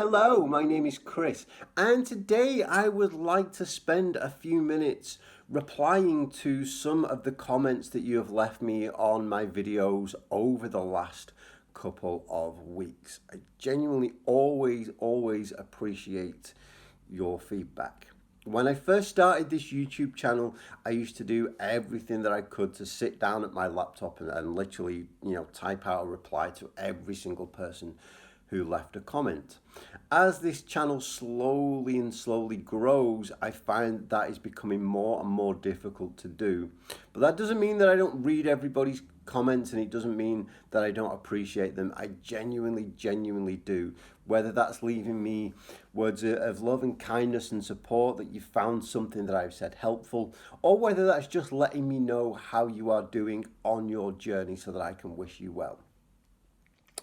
Hello, my name is Chris, and today I would like to spend a few minutes replying to some of the comments that you have left me on my videos over the last couple of weeks. I genuinely always appreciate your feedback. When I first started this YouTube channel, I used to do everything that I could to sit down at my laptop and literally, type out a reply to every single person who left a comment. As this channel slowly grows, I find that is becoming more and more difficult to do. But that doesn't mean that I don't read everybody's comments, and it doesn't mean that I don't appreciate them. I genuinely do. Whether that's leaving me words of love and kindness and support that you found something that I've said helpful, or whether that's just letting me know how you are doing on your journey so that I can wish you well.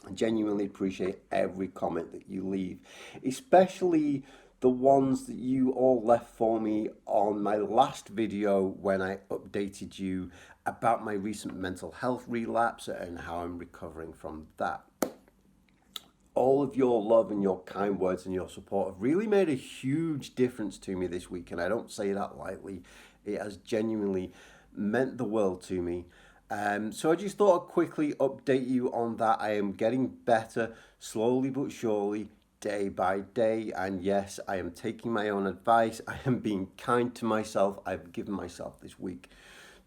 I genuinely appreciate every comment that you leave, especially the ones that you all left for me on my last video when I updated you about my recent mental health relapse and how I'm recovering from that. All of your love and your kind words and your support have really made a huge difference to me this week, and I don't say that lightly. It has genuinely meant the world to me. So I just thought I'd quickly update you on that. I am getting better slowly but surely, day by day. And yes, I am taking my own advice. I am being kind to myself. I've given myself this week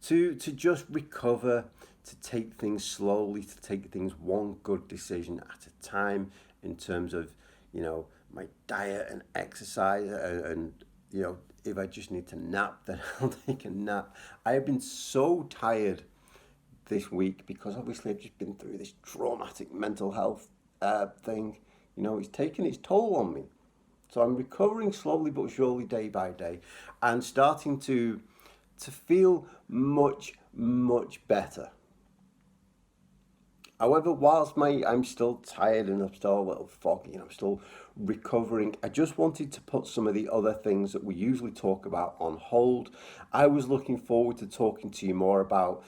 to just recover, to take things slowly, to take things one good decision at a time in terms of, my diet and exercise and if I just need to nap, then I'll take a nap. I have been so tired this week because obviously I've just been through this traumatic mental health thing. It's taken its toll on me. So I'm recovering slowly but surely, day by day, and starting to feel much better. However, whilst I'm still tired and I'm still a little foggy and I'm still recovering, I just wanted to put some of the other things that we usually talk about on hold. I was looking forward to talking to you more about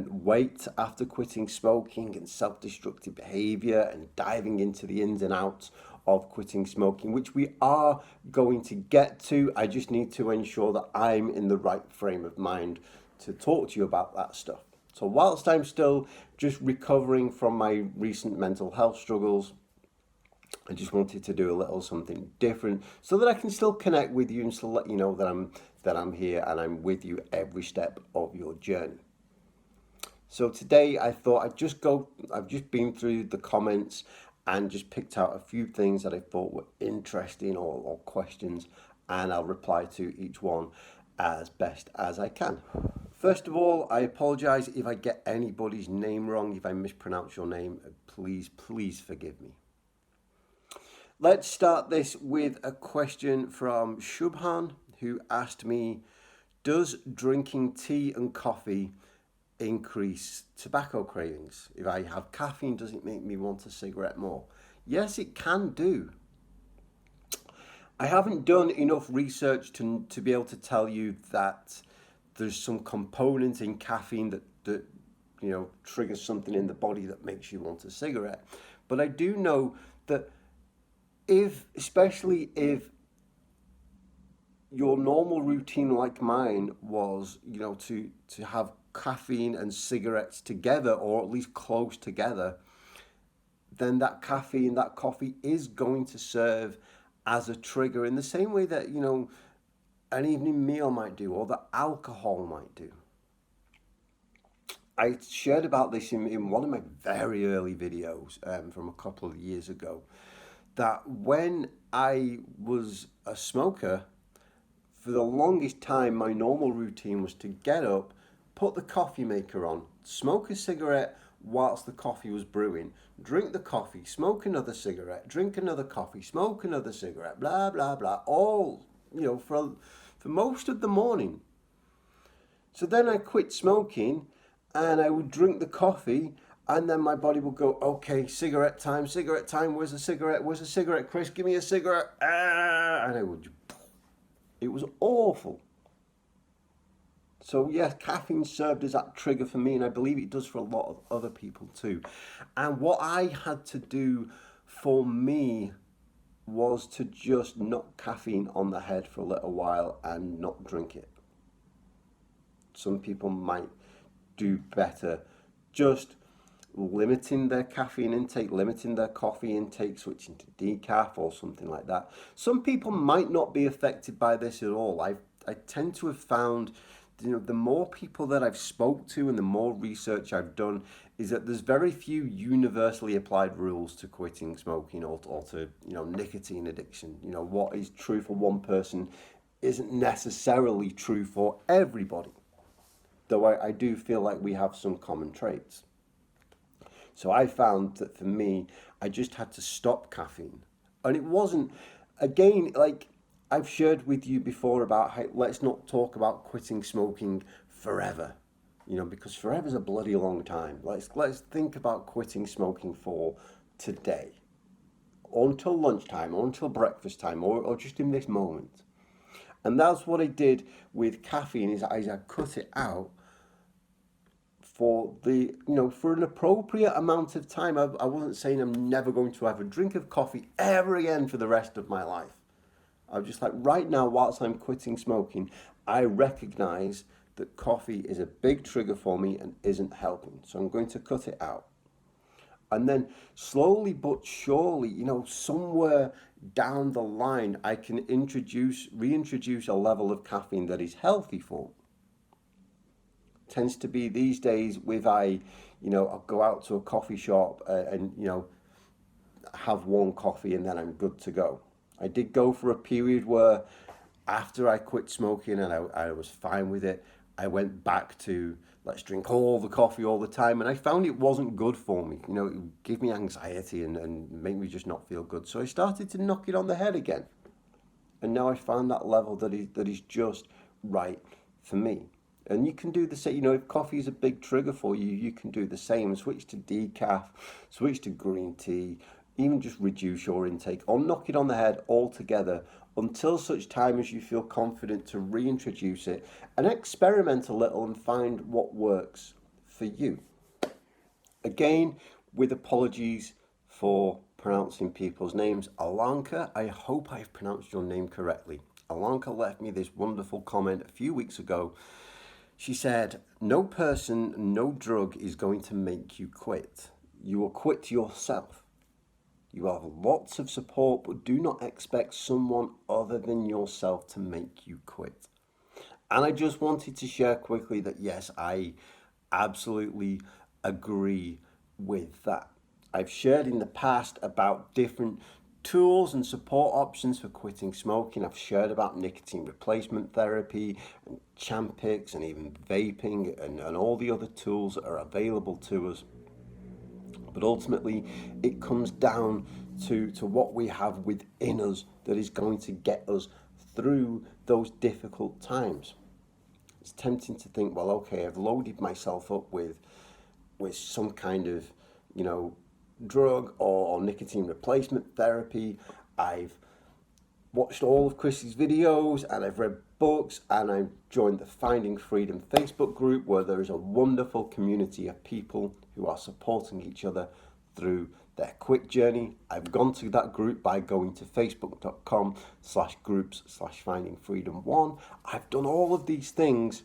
weight after quitting smoking and self-destructive behavior, and diving into the ins and outs of quitting smoking, which we are going to get to. I just need to ensure that I'm in the right frame of mind to talk to you about that stuff. So whilst I'm still just recovering from my recent mental health struggles, I just wanted to do a little something different so that I can still connect with you and still let you know that I'm here and I'm with you every step of your journey. So today I thought I've just been through the comments and just picked out a few things that I thought were interesting or questions, and I'll reply to each one as best as I can. First of all, I apologize if I get anybody's name wrong. If I mispronounce your name, please forgive me. Let's start this with a question from Shubhan, who asked me, does drinking tea and coffee increase tobacco cravings? If I have caffeine, does it make me want a cigarette more? Yes, it can do. I haven't done enough research to be able to tell you that there's some component in caffeine that triggers something in the body that makes you want a cigarette. But I do know that especially if your normal routine like mine was, to have caffeine and cigarettes together, or at least close together, then that caffeine, that coffee is going to serve as a trigger in the same way that, an evening meal might do, or that alcohol might do. I shared about this in one of my very early videos from a couple of years ago, that when I was a smoker, for the longest time, my normal routine was to get up, put the coffee maker on, smoke a cigarette whilst the coffee was brewing, drink the coffee, smoke another cigarette, drink another coffee, smoke another cigarette, blah, blah, blah, all, for most of the morning. So then I quit smoking and I would drink the coffee, and then my body would go, okay, cigarette time, where's a cigarette, Chris, give me a cigarette, and it was awful. So yes, caffeine served as that trigger for me, and I believe it does for a lot of other people too. And what I had to do for me was to just knock caffeine on the head for a little while and not drink it. Some people might do better just limiting their caffeine intake, limiting their coffee intake, switching to decaf or something like that. Some people might not be affected by this at all. I tend to have found, the more people that I've spoke to and the more research I've done, is that there's very few universally applied rules to quitting smoking or to nicotine addiction. What is true for one person isn't necessarily true for everybody. Though I do feel like we have some common traits. So I found that for me, I just had to stop caffeine. And it wasn't, again, like I've shared with you before about how let's not talk about quitting smoking forever, because forever's a bloody long time. Let's think about quitting smoking for today, or until lunchtime, or until breakfast time, or just in this moment. And that's what I did with caffeine, is I cut it out for for an appropriate amount of time. I wasn't saying I'm never going to have a drink of coffee ever again for the rest of my life. I was just like, right now, whilst I'm quitting smoking, I recognize that coffee is a big trigger for me and isn't helping. So I'm going to cut it out. And then slowly but surely, somewhere down the line, I can reintroduce a level of caffeine that is healthy for me. Tends to be these days I'll go out to a coffee shop and have one coffee and then I'm good to go. I did go for a period where after I quit smoking and I was fine with it, I went back to let's drink all the coffee all the time, and I found it wasn't good for me. It would give me anxiety and make me just not feel good. So I started to knock it on the head again. And now I found that level that is just right for me. And you can do the same, if coffee is a big trigger for you, you can do the same. Switch to decaf, switch to green tea, even just reduce your intake or knock it on the head altogether until such time as you feel confident to reintroduce it and experiment a little and find what works for you. Again, with apologies for pronouncing people's names. Alanka, I hope I've pronounced your name correctly. Alanka left me this wonderful comment a few weeks ago. She said, no person, no drug is going to make you quit. You will quit yourself. You have lots of support, but do not expect someone other than yourself to make you quit. And I just wanted to share quickly that yes, I absolutely agree with that. I've shared in the past about different tools and support options for quitting smoking. I've shared about nicotine replacement therapy and Champix and even vaping and all the other tools that are available to us. But ultimately, it comes down to what we have within us that is going to get us through those difficult times. It's tempting to think, well, okay, I've loaded myself up with some kind of, drug or nicotine replacement therapy. I've watched all of Chrissy's videos and I've read books and I've joined the Finding Freedom Facebook group where there is a wonderful community of people who are supporting each other through their quit journey. I've gone to that group by going to facebook.com/groups/findingfreedom1. I've done all of these things.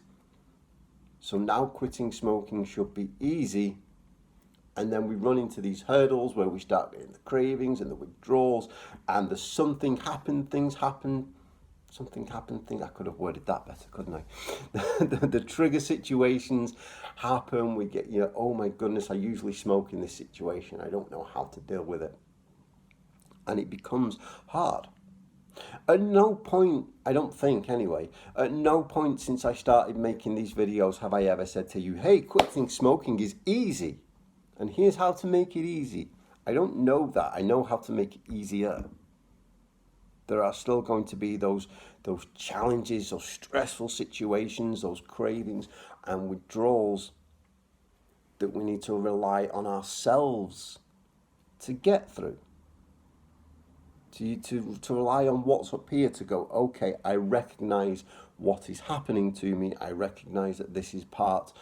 So now quitting smoking should be easy. And then we run into these hurdles where we start getting the cravings and the withdrawals and the something happened, things happen. I could have worded that better, couldn't I? The trigger situations happen. We get, oh my goodness, I usually smoke in this situation. I don't know how to deal with it. And it becomes hard. At no point, I don't think anyway, at no point since I started making these videos have I ever said to you, hey, quitting smoking is easy. And here's how to make it easy. I don't know that. I know how to make it easier. There are still going to be those challenges, those stressful situations, those cravings and withdrawals that we need to rely on ourselves to get through. To rely on what's up here to go, okay, I recognize what is happening to me. I recognize that this is part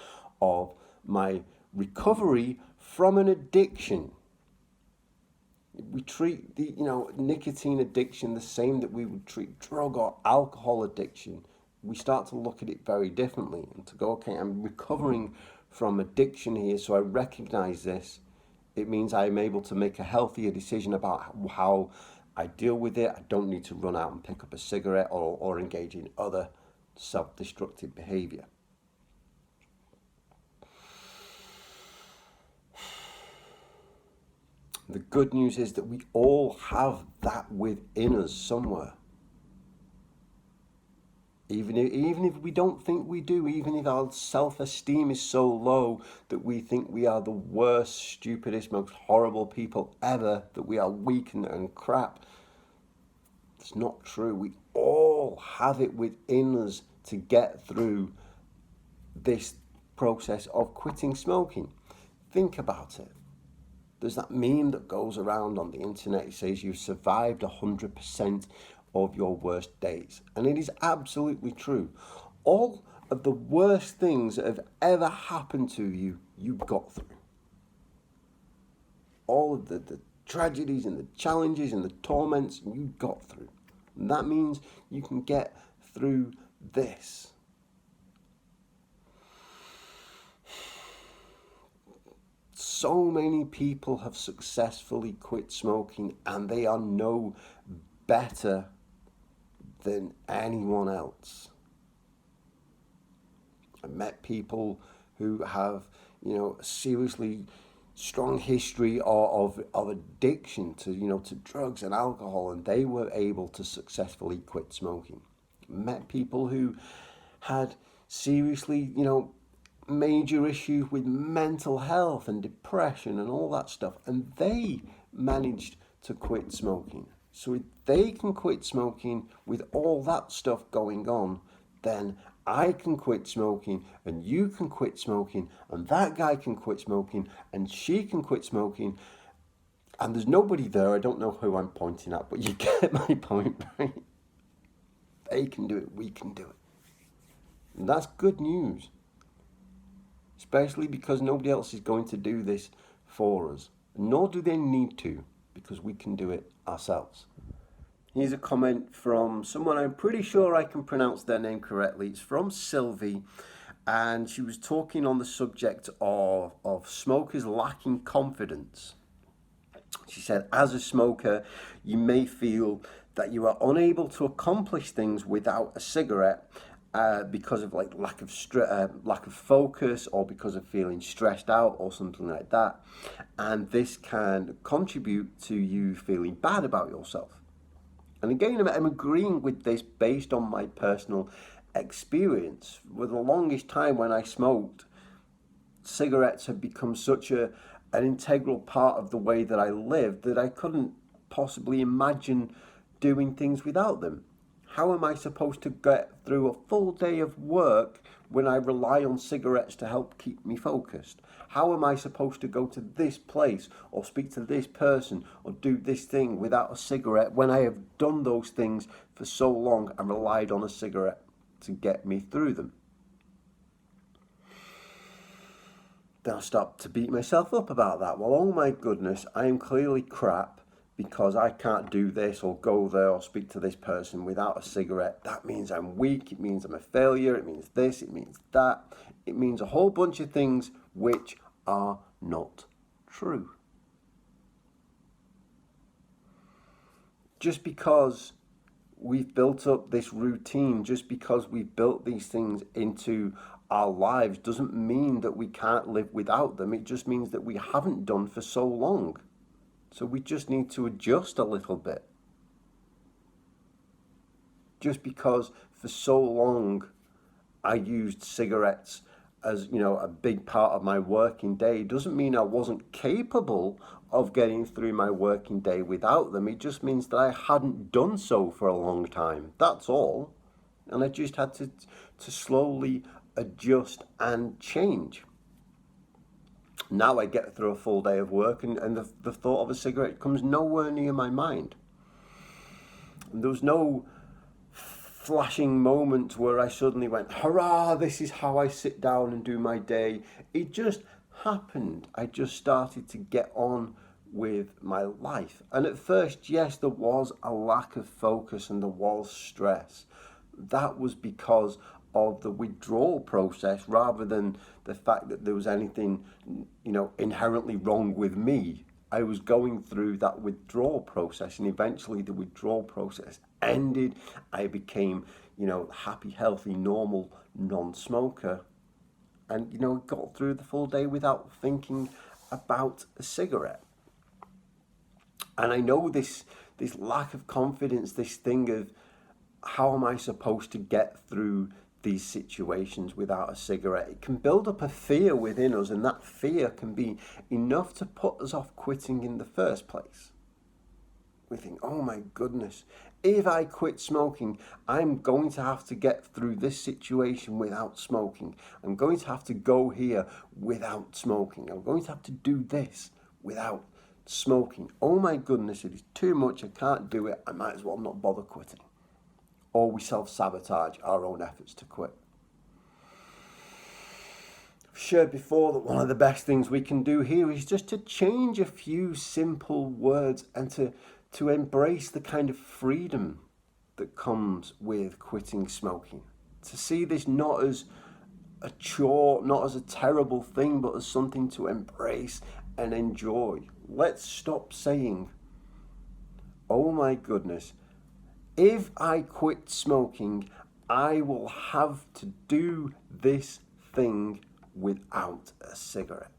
of my recovery from an addiction. We treat the nicotine addiction the same that we would treat drug or alcohol addiction. We start to look at it very differently and to go, okay, I'm recovering from addiction here, so I recognize this. It means I'm able to make a healthier decision about how I deal with it. I don't need to run out and pick up a cigarette or engage in other self-destructive behavior. The good news is that we all have that within us somewhere. Even if we don't think we do, even if our self-esteem is so low that we think we are the worst, stupidest, most horrible people ever, that we are weak and crap, it's not true. We all have it within us to get through this process of quitting smoking. Think about it. There's that meme that goes around on the internet. It says you've survived 100% of your worst days. And it is absolutely true. All of the worst things that have ever happened to you, you got through. All of the tragedies and the challenges and the torments, you got through. And that means you can get through this. So many people have successfully quit smoking and they are no better than anyone else. I've met people who have, a seriously strong history of addiction to drugs and alcohol, and they were able to successfully quit smoking. Met people who had seriously, major issues with mental health and depression and all that stuff, and they managed to quit smoking. So if they can quit smoking with all that stuff going on, then I can quit smoking, and you can quit smoking, and that guy can quit smoking, and she can quit smoking, and there's nobody there. I don't know who I'm pointing at, but you get my point, right? They can do it, we can do it. And that's good news. Especially because nobody else is going to do this for us. Nor do they need to, because we can do it ourselves. Here's a comment from someone I'm pretty sure I can pronounce their name correctly. It's from Sylvie, and she was talking on the subject of smokers lacking confidence. She said, as a smoker, you may feel that you are unable to accomplish things without a cigarette, because of lack of focus, or because of feeling stressed out or something like that, and this can contribute to you feeling bad about yourself. And again, I'm agreeing with this based on my personal experience. For the longest time when I smoked, cigarettes had become such an integral part of the way that I lived that I couldn't possibly imagine doing things without them. How am I supposed to get through a full day of work when I rely on cigarettes to help keep me focused? How am I supposed to go to this place or speak to this person or do this thing without a cigarette when I have done those things for so long and relied on a cigarette to get me through them? Then I start to beat myself up about that. Well, oh my goodness, I am clearly crap because I can't do this or go there or speak to this person without a cigarette. That means I'm weak, it means I'm a failure, it means this, it means that. It means a whole bunch of things which are not true. Just because we've built up this routine, just because we've built these things into our lives, doesn't mean that we can't live without them. It just means that we haven't done for so long. So we just need to adjust a little bit. Just because for so long I used cigarettes as, a big part of my working day doesn't mean I wasn't capable of getting through my working day without them. It just means that I hadn't done so for a long time. That's all. And I just had to slowly adjust and change. Now I get through a full day of work and the thought of a cigarette comes nowhere near my mind. And there was no flashing moment where I suddenly went, hurrah, this is how I sit down and do my day. It just happened. I just started to get on with my life. And at first, yes, there was a lack of focus and there was stress. That was because of the withdrawal process rather than the fact that there was anything, inherently wrong with me. I was going through that withdrawal process, and eventually the withdrawal process ended. I became, happy, healthy, normal, non-smoker, and, got through the full day without thinking about a cigarette. And I know this lack of confidence, this thing of how am I supposed to get through these situations without a cigarette? It can build up a fear within us, and that fear can be enough to put us off quitting in the first place. We think, oh my goodness, if I quit smoking, I'm going to have to get through this situation without smoking. I'm going to have to go here without smoking. I'm going to have to do this without smoking. Oh my goodness, it is too much. I can't do it. I might as well not bother quitting. Or we self-sabotage our own efforts to quit. I've shared before that one of the best things we can do here is just to change a few simple words and to embrace the kind of freedom that comes with quitting smoking. To see this not as a chore, not as a terrible thing, but as something to embrace and enjoy. Let's stop saying, oh my goodness, if I quit smoking, I will have to do this thing without a cigarette.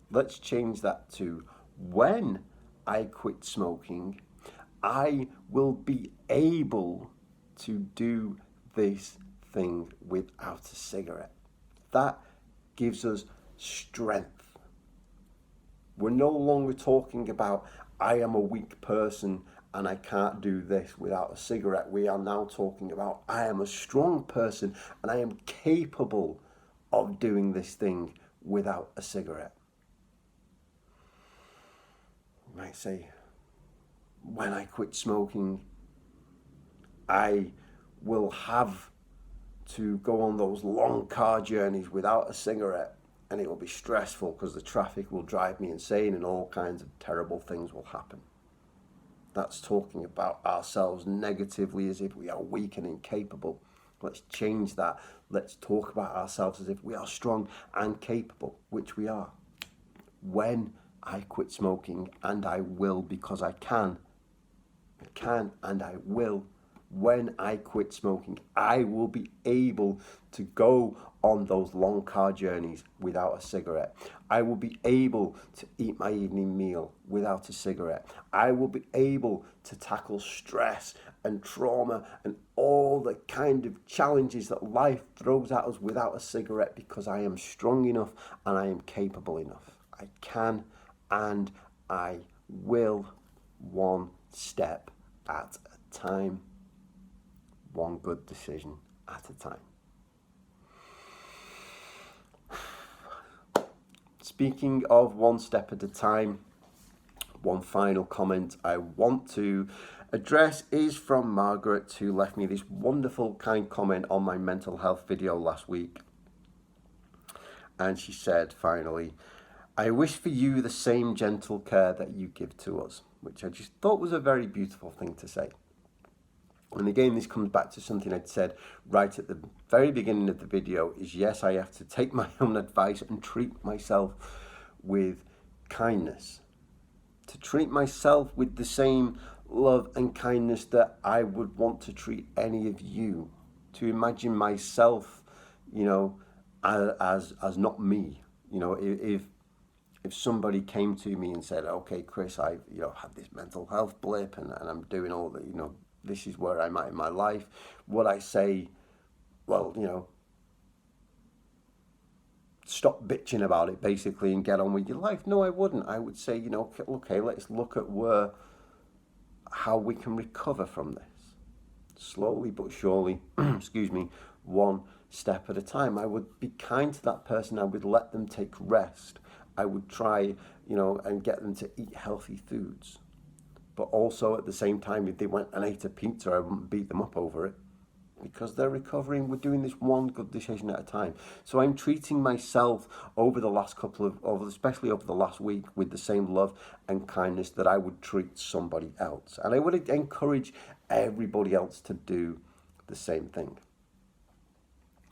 Let's change that to, when I quit smoking, I will be able to do this thing without a cigarette. That gives us strength. We're no longer talking about, I am a weak person and I can't do this without a cigarette. We are now talking about, I am a strong person and I am capable of doing this thing without a cigarette. You might say, when I quit smoking, I will have to go on those long car journeys without a cigarette, and it will be stressful because the traffic will drive me insane and all kinds of terrible things will happen. That's talking about ourselves negatively as if we are weak and incapable. Let's change that. Let's talk about ourselves as if we are strong and capable, which we are. When I quit smoking, and I will because I can and I will. When I quit smoking, I will be able to go on those long car journeys without a cigarette. I will be able to eat my evening meal without a cigarette. I will be able to tackle stress and trauma and all the kind of challenges that life throws at us without a cigarette because I am strong enough and I am capable enough. I can and I will, one step at a time. One good decision at a time. Speaking of one step at a time, one final comment I want to address is from Margaret, who left me this wonderful kind comment on my mental health video last week. And she said, finally, I wish for you the same gentle care that you give to us, which I just thought was a very beautiful thing to say. And again, this comes back to something I'd said right at the very beginning of the video, is yes, I have to take my own advice and treat myself with kindness. To treat myself with the same love and kindness that I would want to treat any of you. To imagine myself, as not me. If somebody came to me and said, okay, Chris, I've had this mental health blip and I'm doing all the, this is where I'm at in my life, would I say, well, stop bitching about it basically and get on with your life? No, I wouldn't. I would say, okay, let's look at how we can recover from this. Slowly but surely, one step at a time. I would be kind to that person. I would let them take rest. I would try, and get them to eat healthy foods. But also at the same time, if they went and ate a pizza, I wouldn't beat them up over it. because they're recovering. We're doing this one good decision at a time. So I'm treating myself over the last especially over the last week, with the same love and kindness that I would treat somebody else. And I would encourage everybody else to do the same thing.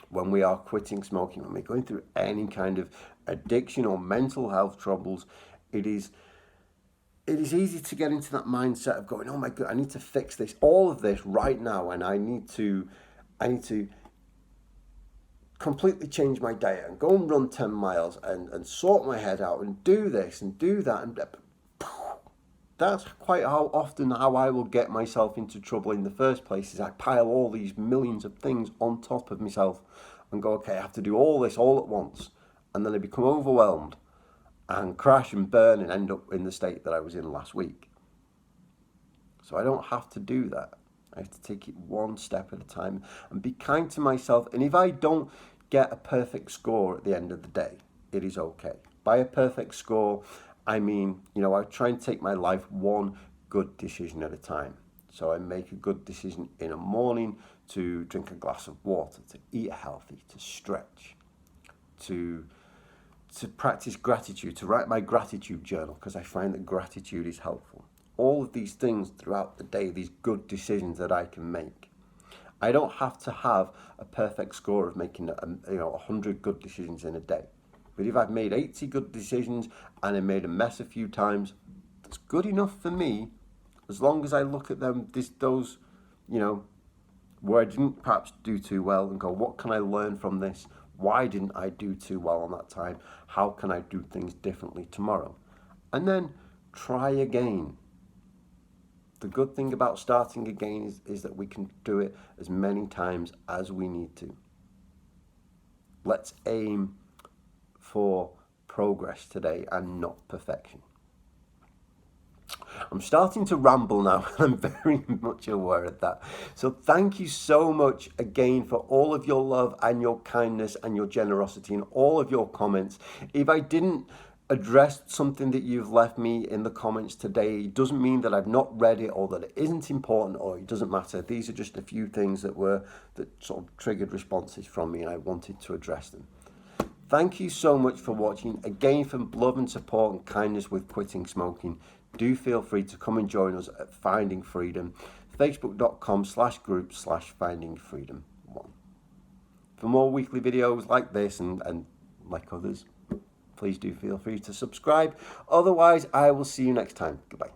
When we are quitting smoking, when we're going through any kind of addiction or mental health troubles, it is easy to get into that mindset of going, oh my God, I need to fix this, all of this right now, and I need to completely change my diet and go and run 10 miles and sort my head out and do this and do that. And that's quite often how I will get myself into trouble in the first place, is I pile all these millions of things on top of myself and go, okay, I have to do all this all at once. And then I become overwhelmed and crash and burn and end up in the state that I was in last week. So I don't have to do that. I have to take it one step at a time and be kind to myself. And if I don't get a perfect score at the end of the day, it is okay. By a perfect score, I mean, I try and take my life one good decision at a time. So I make a good decision in the morning to drink a glass of water, to eat healthy, to stretch, to practice gratitude, to write my gratitude journal, because I find that gratitude is helpful. All of these things throughout the day, these good decisions that I can make. I don't have to have a perfect score of making 100 good decisions in a day. But if I've made 80 good decisions and I made a mess a few times, that's good enough for me, as long as I look at them, those where I didn't perhaps do too well, and go, what can I learn from this? Why didn't I do too well on that time? How can I do things differently tomorrow? And then try again. The good thing about starting again is that we can do it as many times as we need to. Let's aim for progress today and not perfection. I'm starting to ramble now. I'm very much aware of that. So thank you so much again for all of your love and your kindness and your generosity and all of your comments. If I didn't address something that you've left me in the comments today, it doesn't mean that I've not read it or that it isn't important or it doesn't matter. These are just a few things that sort of triggered responses from me, and I wanted to address them. Thank you so much for watching. Again, for love and support and kindness with quitting smoking, do feel free to come and join us at Finding Freedom, facebook.com/group/findingfreedom1. For more weekly videos like this and like others, please do feel free to subscribe. Otherwise, I will see you next time. Goodbye.